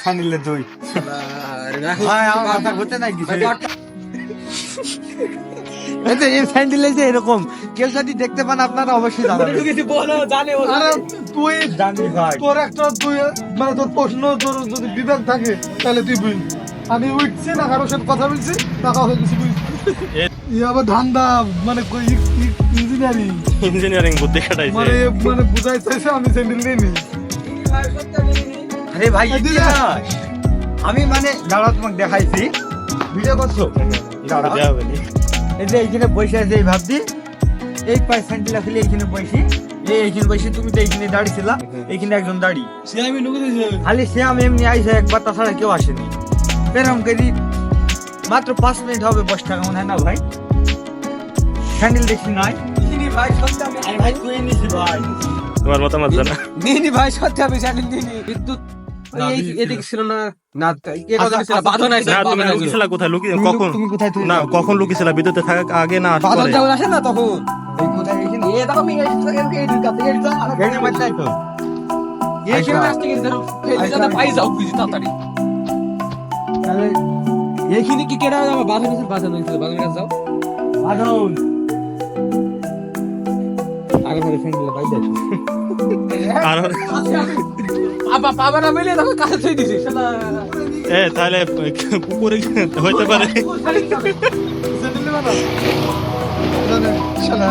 স্যান্ডেলের দই ভাই আমার মাথা ঘুরতে নাই কিছু এই স্যান্ডেলে যে এরকম কেউ যদি দেখতে পান আপনারা অবশ্যই জানাবেন তুই জানি ভাই তোর একটা তুই মানে তোর প্রশ্ন তোর যদি বিবেক থাকে তাহলে তুই বুঝ আমি উঠছি না কারোর সাথে কথা বলছি টাকা হয়ে গেছি আবার ধান্দা মানে ইঞ্জিনিয়ারিং ইঞ্জিনিয়ারিং বুদ্ধি খাটাইছে মানে মানে বুঝাই চাইছে আমি স্যান্ডেল নিয়ে নি আরে ভাই আমি মানে দাঁড়া তোমাকে দেখাইছি ভিডিও করছো দাঁড়া দেয়া হবে নি। এই যে এইখানে বসে আছে এই ভাবছি এই পায়ে স্যান্ডেল খুলে এইখানে বসি এইখানে বসে তুমি তো এইখানে দাঁড়িয়েছিলা এইখানে একজন দাঁড়ি সে আমি নুকে দিয়েছি খালি সে আমি এমনি আইসে একবার তাছাড়া কেউ আসেনি এরকম করি মাত্র 5 মিনিট হবে 10 টাকা মনে হয় না ভাই স্যান্ডেল দেখি নাই ভাই সত্যি আমি ভাই তুই নিছি ভাই তোমার মতামত জানা নিনি ভাই সত্যি আমি স্যান্ডেল নিনি বিদ্যুৎ এদিকে ছিল না না কে কথা ছিল বাঁধন আছে না তুমি লুকিয়েছিলা কোথায় লুকিয়ে কখন তুমি কোথায় তুই না কখন লুকিয়েছিলা বিদ্যুতে থাকা আগে না আসার বাঁধন পরে যখন আসে না তখন এই কোথায় এখানে এ দেখো আমি এই কাছে এই যা আর গাড়ি মারতে নাই তো এই খেলে আসতে গেছে ফেলে যাতে পাই যাও বুঝি তাড়াতাড়ি তাহলে এইখানে কি কেডা আমার বাঁধন আছে বাঁধন কাছে যাও বাঁধন আগে ধরে স্যান্ডেল পাই যাচ্ছে আর পাবা না মিলে দেখো কাছে থই দিছি শালা তাহলে পুকুরে হইতে পারে শালা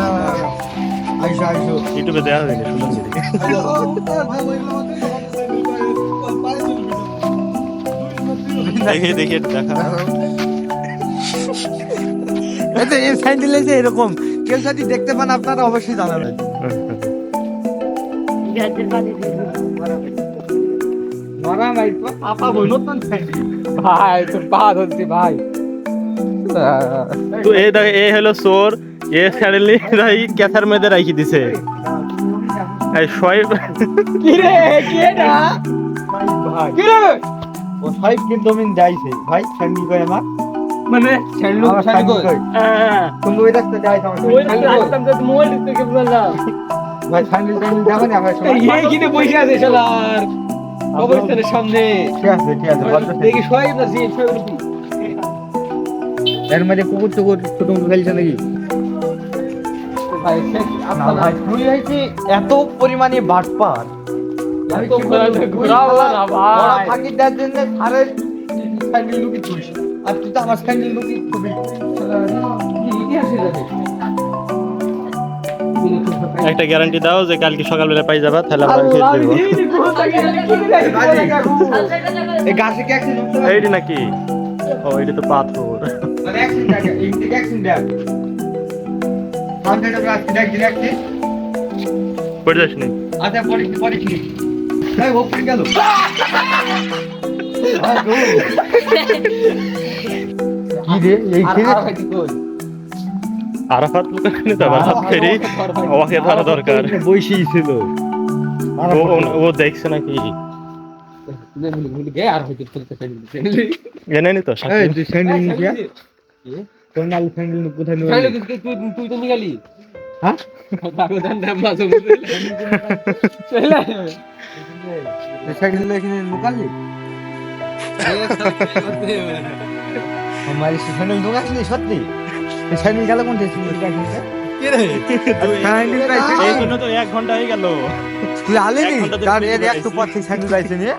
আইসো ইউটিউবে দেয়া হবে না সুন্দর করে দেখি একটু দেখা এই স্যান্ডেলে যে এরকম কেউ যদি দেখতে পান আপনারা অবশ্যই জানাবেন মরা ভাই তো আপা বই নতুন স্যান্ডেল ভাই তো বাঁধন দি ভাই তো এই হলো চোর এ স্যারেলি রাই ক্যাথার মধ্যে রাখি দিছে এই শোয়েব কি রে কি এটা ভাই কি রে ও সাহেব কিন্তু আমি যাইছে ভাই স্যান্ডেল কই আমার মানে স্যান্ডেল আমার স্যান্ডেল কই তুমি ওই রাস্তা যাই তোমার মোবাইল থেকে বললাম ভাই স্যান্ডেল দেখো না ভাই এইখানে বসে আছে শালার কবরস্থানের সামনে ঠিক আছে দেখি শোয়াই না জি শোয়াই এর মধ্যে কুকুর টুকুর ছোট মোটো ফেলছে নাকি ভাই না ভাই তুই হয়েছি এত পরিমাণে বাটপার আমি তো ঘোরাও না ভাই ফাঁকি দেওয়ার জন্য সারে স্যান্ডেল লুকি তুলিস আর তুই তো আমার স্যান্ডেল লুকি খুবই ইতিহাসে যাবে একটা গ্যারান্টি দাও যে কালকে সকালবেলা পাই যাবা তাহলে আমরা খেয়ে দেব এই গাছে কি অ্যাকশন হচ্ছে এইটি নাকি ও এটা তো পাথর মানে অ্যাকশন থাকে ইনটেক অ্যাকশন দেয় কন্টেন্ট অফ ডাইরেক্ট পড়ে যাসনি আচ্ছা পরে কি ভাই ও পড়ে গেল কি রে এই আরাফাত লোকানে তো আরাফাত ফেরি ওকে ধরা দরকার বইসি ছিল ও দেখছে নাকি আর হয়তো চলতে পারি জানেনি তো এই তুই স্যান্ডেল নিয়ে কোন নাল স্যান্ডেল কোথায় নিয়ে তুই তো নিগালি হ্যাঁ বাগদান নাম মাঝে চলে স্যান্ডেল এখানে লুকালি আমার স্যান্ডেল ঢোকাসনি সত্যি এই স্যান্ডেল গেল কোন ছিল কে রে এই জন্য তো 1 ঘন্টা হয়ে গেল তুই আলেনি তার এর একটু পর থেকে স্যান্ডেল পাইছে নিয়ে